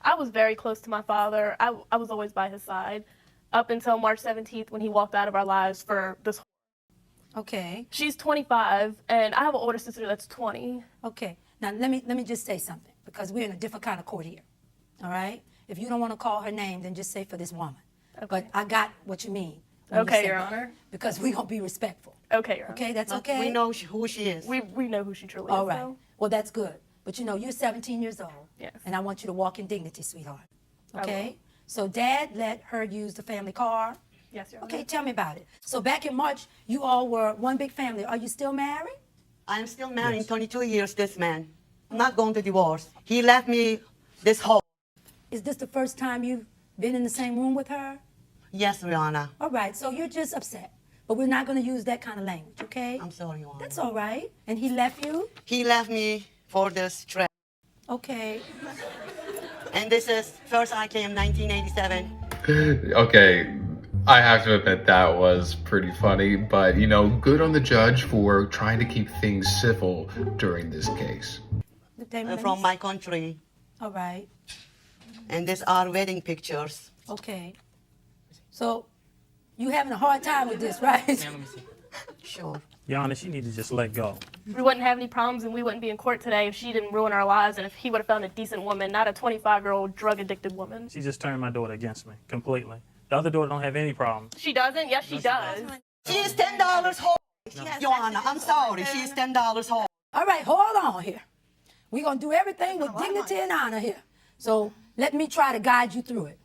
I was very close to my father. I was always by his side up until March 17th when he walked out of our lives for this. Okay. She's 25, and I have an older sister that's 20. Okay. Now let me just say something, because we're in a different kind of court here. All right. If you don't want to call her name, then just say for this woman. Okay. But I got what you mean. when you Okay, say Your that, Honor. Because we're gonna be respectful. Okay, Your Honor. Okay, that's okay. We know who she is. We know who she truly All is. right. Though. Well, that's good. But you know, you're 17 years old. Yes. And I want you to walk in dignity, sweetheart. I Okay? will. So Dad let her use the family car. Yes, Your Honor. Okay, tell me about it. So back in March, you all were one big family. Are you still married? I'm still married 22 years, this man. I'm not going to divorce. He left me this whole. Is this the first time you've been in the same room with her? Yes, Rihanna. All right, so you're just upset. But we're not going to use that kind of language, okay? I'm sorry, Rihanna. That's all right. And he left you? He left me for this trip. Okay. And this is first I came 1987. Okay, I have to admit that was pretty funny, but you know, good on the judge for trying to keep things civil during this case. From my country. All right. And these are wedding pictures. Okay. So you having a hard time with this, right? Sure. Your Honor, she need to just let go. We wouldn't have any problems and we wouldn't be in court today if she didn't ruin our lives and if he would have found a decent woman, not a 25-year-old drug-addicted woman. She just turned my daughter against me completely. The other daughter don't have any problems. She doesn't? Yes, she does. She is $10 whole. Joanna, I'm sorry. She is $10 whole. All right, hold on here. We're going to do everything with dignity and honor here. So let me try to guide you through it.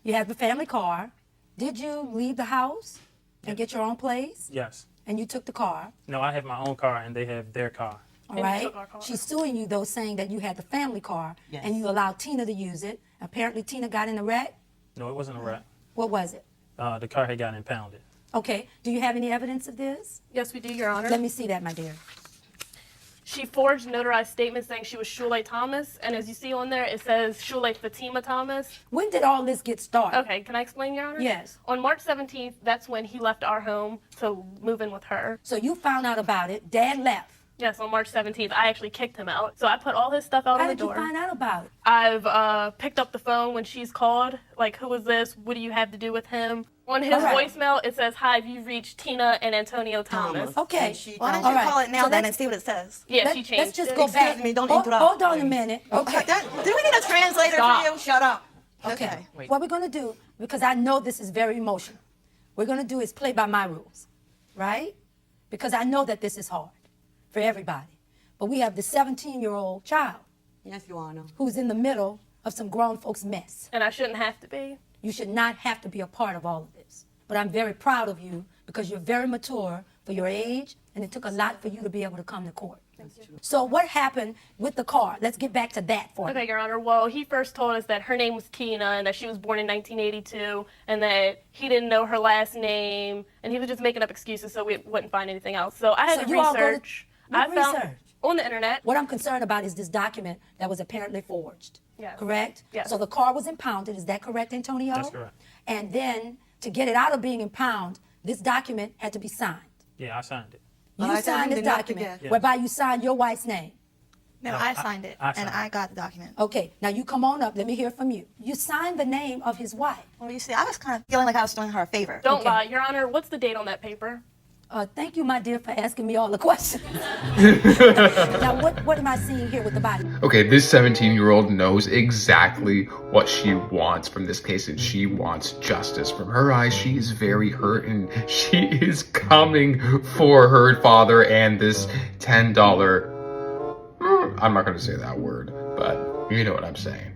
You have the family car. Did you leave the house and get your own place? Yes. And you took the car, No, I have my own car and they have their car. all And you right? took our car. She's suing you, though, saying that you had the family car Yes. and you allowed Tina to use it. Apparently, Tina got in a wreck. No, it wasn't a wreck. What was it? The car had got impounded. Okay. Do you have any evidence of this? Yes, we do, Your Honor. Let me see that, my dear. She forged notarized statements saying she was Shule Thomas, and as you see on there, it says Shule Fatima Thomas. When did all this get started? Okay, can I explain, Your Honor? Yes. On March 17th, that's when he left our home to move in with her. So you found out about it. Dad left. Yes, on March 17th, I actually kicked him out. So I put all his stuff out How on the did you door. find out about it? I've picked up the phone when she's called, like, who is this? What do you have to do with him? On his All right. voicemail, it says, hi, you've reached Tina and Antonio Thomas. Okay. And she Why don't told- you All right. call it now So then let's- and see what it says? Yeah, she changed Let's just it. go Excuse back. me, don't Hold- interrupt, Hold on a please. minute. Do Okay. we need a translator Stop. for you? Shut up. Okay. What we're going to do, because I know this is very emotional, we're going to do is play by my rules, right? Because I know that this is hard for everybody. But we have the 17-year-old child Yes, Joanna. who's in the middle of some grown folks' mess. And I shouldn't have to be. You should not have to be a part of all of this. But I'm very proud of you because you're very mature for your age, and it took a lot for you to be able to come to court. So what happened with the car? Let's get back to that for me. Okay, Your Honor. Well, he first told us that her name was Tina and that she was born in 1982 and that he didn't know her last name and he was just making up excuses so we wouldn't find anything else. So I had So to you all go to- research. what I found research? on the internet. What I'm concerned about is this document that was apparently forged. Yes. Correct? Yes. So the car was impounded. Is that correct, Antonio? That's correct. And then to get it out of being impounded, this document had to be signed. Yeah, I signed it. But I You told signed him this not to document get- whereby you signed your wife's name. No, No, I signed it, I and signed I it. got the document. Okay, now you come on up. Let me hear from you. You signed the name of his wife. Well, you see, I was kind of feeling like I was doing her a favor. Don't Okay. lie, Your Honor. What's the date on that paper? Thank you, my dear, for asking me all the questions. Now, what am I seeing here with the body? Okay, this 17-year-old knows exactly what she wants from this case, and she wants justice. From her eyes, she is very hurt, and she is coming for her father and this $10. I'm not going to say that word, but you know what I'm saying.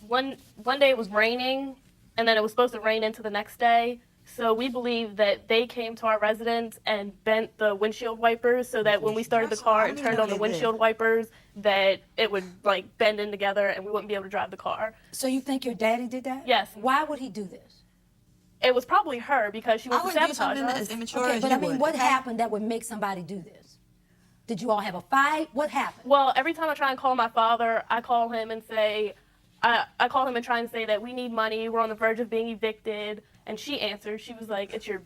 One day it was raining, and then it was supposed to rain into the next day. So we believe that they came to our residence and bent the windshield wipers so that when we started the car and turned on the windshield wipers, that it would like bend in together and we wouldn't be able to drive the car. So you think your daddy did that? Yes. Why would he do this? It was probably her because she I wants to wouldn't do sabotage something us. as immature Okay, as but you I mean, would. what okay? happened that would make somebody do this? Did you all have a fight? What happened? Well, every time I try and call my father, I call him and say, I call him and try and say that we need money, we're on the verge of being evicted. And she answered, she was like, it's your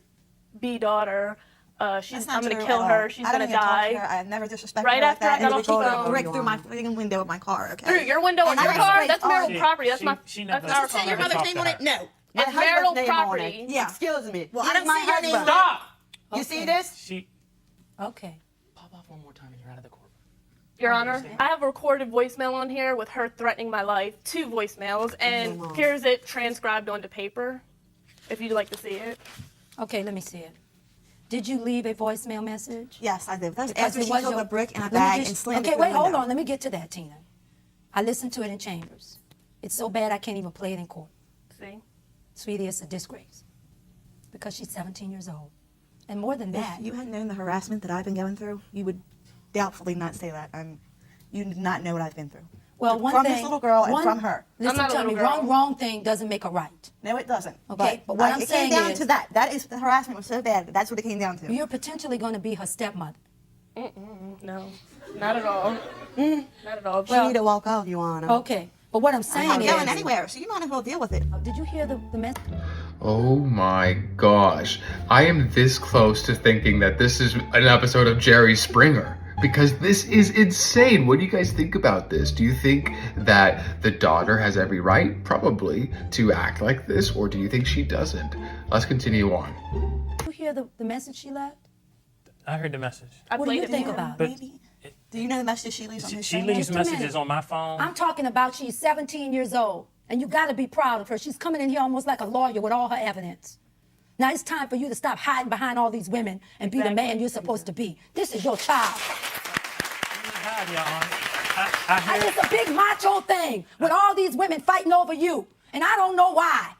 B daughter. I'm That's not gonna true kill at her. all. She's I don't gonna even talk to die. her. I've never disrespected Right her after like I that. got And off the she phone. a brick through my freaking window of my car. Okay. Through your window in And I your car? respect That's all- marital She- property. That's she that's never- our Does it say your property. mother's Talk name to on her. it? No. My It's marital husband's name on property. it. Yeah. Excuse me. Well, I He's don't my see your name husband. on it. Stop. You see this? She Okay. pop off one more time and you're out of the court. Your Honor, I have a recorded voicemail on here with her threatening my life. 2 voicemails, and here's it transcribed onto paper. If you'd like to see it. Okay, let me see it. Did you leave a voicemail message? Yes, I did. That's Because after it she was took your- a brick in a Let me bag just- and slammed it Okay, through wait, the hold window. on. Let me get to that, Tina. I listened to it in chambers. It's so bad I can't even play it in court. See? Sweetie, it's a disgrace. Because she's 17 years old. And more than that, If you had known the harassment that I've been going through, you would doubtfully not say that. You do not know what I've been through. well, one from thing. this little girl and one- from her. Listen not a to me. little girl. Wrong thing doesn't make a right. No, it doesn't. Okay, but what I'm it saying came down is- to that. That is, the harassment was so bad. That's what it came down to. You're potentially going to be her stepmother. No, not at all. Not at all. You need to walk out, Your Honor. Okay, but what I'm saying I'm not going is, anywhere, so you might as well deal with it. did you hear the message? Oh my gosh. I am this close to thinking that this is an episode of Jerry Springer. Because this is insane. What do you guys think about this? Do you think that the daughter has every right, probably, to act like this? Or do you think she doesn't? Let's continue on. Did you hear the message she left? I heard the message. I What do played you it think for her. about it? Maybe. Do you know the message she leaves on his She phone? leaves Just a messages minute. on my phone. I'm talking about she's 17 years old, and you got to be proud of her. She's coming in here almost like a lawyer with all her evidence. Now it's time for you to stop hiding behind all these women and be the man you're supposed to be. This is your child. Hi, Your Honor. I heard. It's a big macho thing with all these women fighting over you, and I don't know why.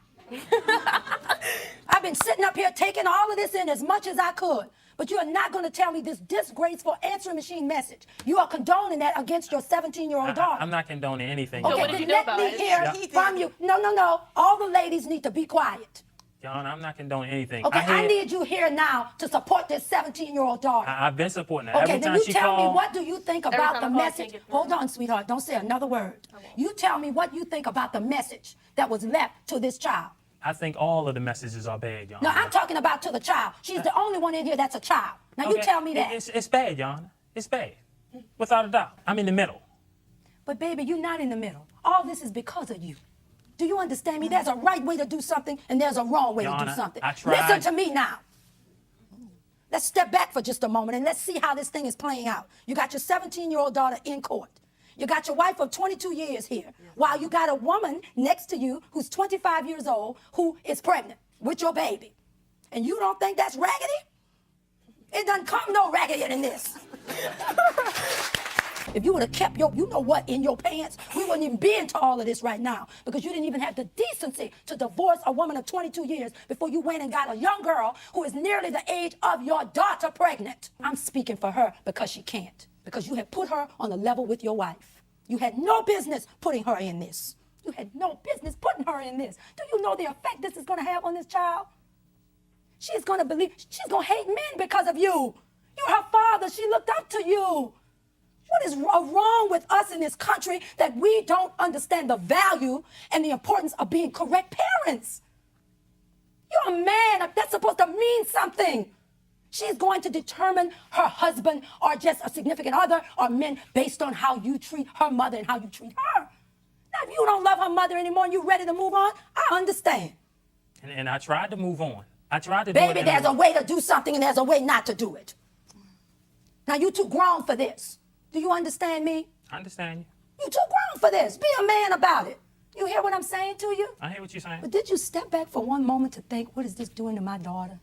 I've been sitting up here taking all of this in as much as I could, but you are not going to tell me this disgraceful answering machine message. You are condoning that against your 17-year-old daughter. I'm not condoning anything. So Your what Honor. did then you know let about me it? hear Yeah. from you. No. All the ladies need to be quiet. Your Honor, I'm not condoning anything. Okay, I heard- need you here now to support this 17-year-old daughter. I've been supporting her. Okay, Every then time you she tell me called, what do you think Every about time the I call, I message? can't get through. Hold on, sweetheart. Don't say another word. You tell me what you think about the message that was left to this child. I think all of the messages are bad, Your No, Honor. I'm talking about to the child. She's the only one in here that's a child. Now you Okay, tell me that. It's bad, Your Honor. It's bad. Without a doubt. I'm in the middle. But baby, you're not in the middle. All this is because of you. Do you understand me? There's a right way to do something and there's a wrong way Your to do Honor, something. I tried. Listen to me now. Let's step back for just a moment and let's see how this thing is playing out. You got your 17-year-old daughter in court. You got your wife of 22 years here, while you got a woman next to you who's 25 years old who is pregnant with your baby. And you don't think that's raggedy? It doesn't come no raggedier than this. If you would have kept your, you know what, in your pants, we wouldn't even be into all of this right now because you didn't even have the decency to divorce a woman of 22 years before you went and got a young girl who is nearly the age of your daughter pregnant. I'm speaking for her because she can't, because you had put her on a level with your wife. You had no business putting her in this. You had no business putting her in this. Do you know the effect this is going to have on this child? She's going to hate men because of you. You're her father. She looked up to you. What is wrong with us in this country that we don't understand the value and the importance of being correct parents? You're a man. That's supposed to mean something. She's going to determine her husband or just a significant other or men based on how you treat her mother and how you treat her. Now, if you don't love her mother anymore and you're ready to move on, I understand. And I tried to move on. I tried to do Baby, it. there's a way to do something and there's a way not to do it. Now, you too grown for this. Do you understand me? I understand you. You too grown for this. Be a man about it. You hear what I'm saying to you? I hear what you're saying. But did you step back for one moment to think, what is this doing to my daughter?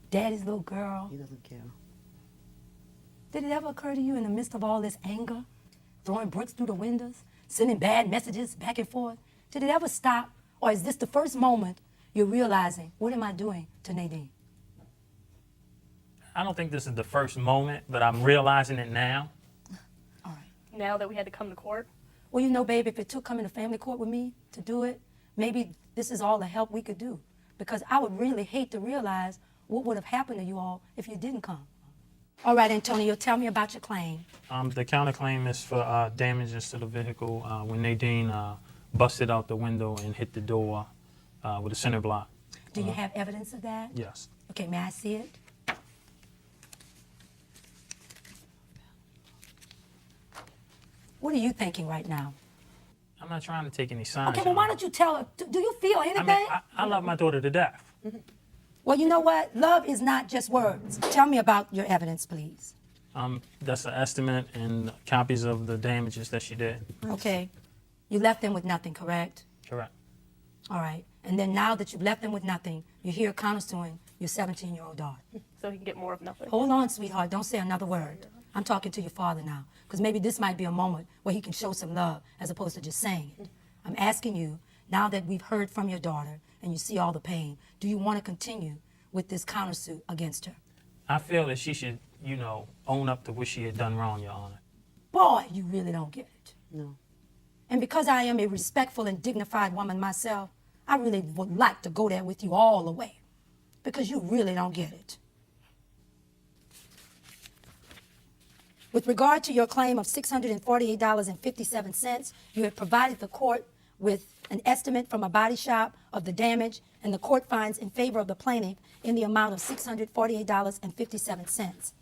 Daddy's little girl. He doesn't care. Did it ever occur to you in the midst of all this anger, throwing bricks through the windows, sending bad messages back and forth? Did it ever stop? Or is this the first moment you're realizing, what am I doing to Nadine? I don't think this is the first moment, but I'm realizing it now. All right. Now that we had to come to court. Well, you know, baby, if it took coming to family court with me to do it, maybe this is all the help we could do. Because I would really hate to realize what would have happened to you all if you didn't come. All right, Antonio, tell me about your claim. The counterclaim is for damages to the vehicle when Nadine busted out the window and hit the door with a center block. Do you have evidence of that? Yes. Okay, may I see it? What are you thinking right now? I'm not trying to take any signs. Okay, well, why don't you tell her? Do you feel I anything? mean, I love my daughter to death. Well, you know what? Love is not just words. Tell me about your evidence, please. That's an estimate and copies of the damages that she did. Okay. You left them with nothing, correct? Correct. All right. And then now that you've left them with nothing, you're here countersuing your 17-year-old daughter. So he can get more of nothing. Hold on, sweetheart. Don't say another word. I'm talking to your father now, because maybe this might be a moment where he can show some love as opposed to just saying it. I'm asking you, now that we've heard from your daughter and you see all the pain, do you want to continue with this countersuit against her? I feel that she should, own up to what she had done wrong, Your Honor. Boy, you really don't get it. No. And because I am a respectful and dignified woman myself, I really would like to go there with you all the way, because you really don't get it. With regard to your claim of $648.57, you have provided the court with an estimate from a body shop of the damage, and the court finds in favor of the plaintiff in the amount of $648.57.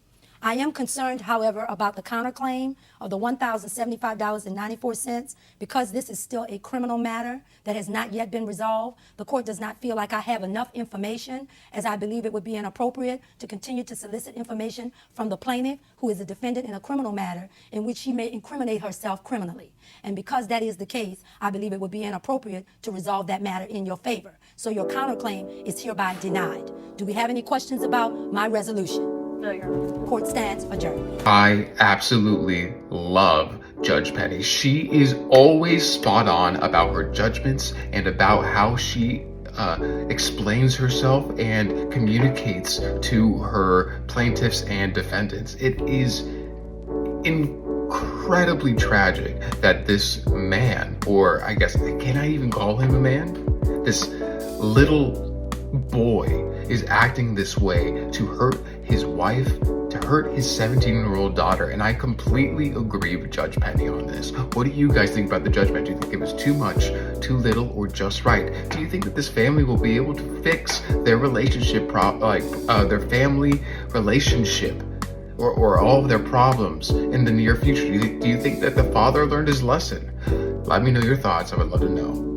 I am concerned, however, about the counterclaim of the $1,075.94 because this is still a criminal matter that has not yet been resolved. The court does not feel like I have enough information, as I believe it would be inappropriate to continue to solicit information from the plaintiff, who is a defendant in a criminal matter in which she may incriminate herself criminally. And because that is the case, I believe it would be inappropriate to resolve that matter in your favor. So your counterclaim is hereby denied. Do we have any questions about my resolution? No, Your Honor. Court stands adjourned. I absolutely love Judge Penny. She is always spot on about her judgments and about how she explains herself and communicates to her plaintiffs and defendants. It is incredibly tragic that this man, or I guess, can I even call him a man? This little boy is acting this way to hurt his wife, to hurt his 17-year-old daughter, and I completely agree with Judge Penny on this. What do you guys think about the judgment? Do you think it was too much, too little, or just right? Do you think that this family will be able to fix their relationship, their family relationship, or all of their problems in the near future? Do you think that the father learned his lesson? Let me know your thoughts. I would love to know.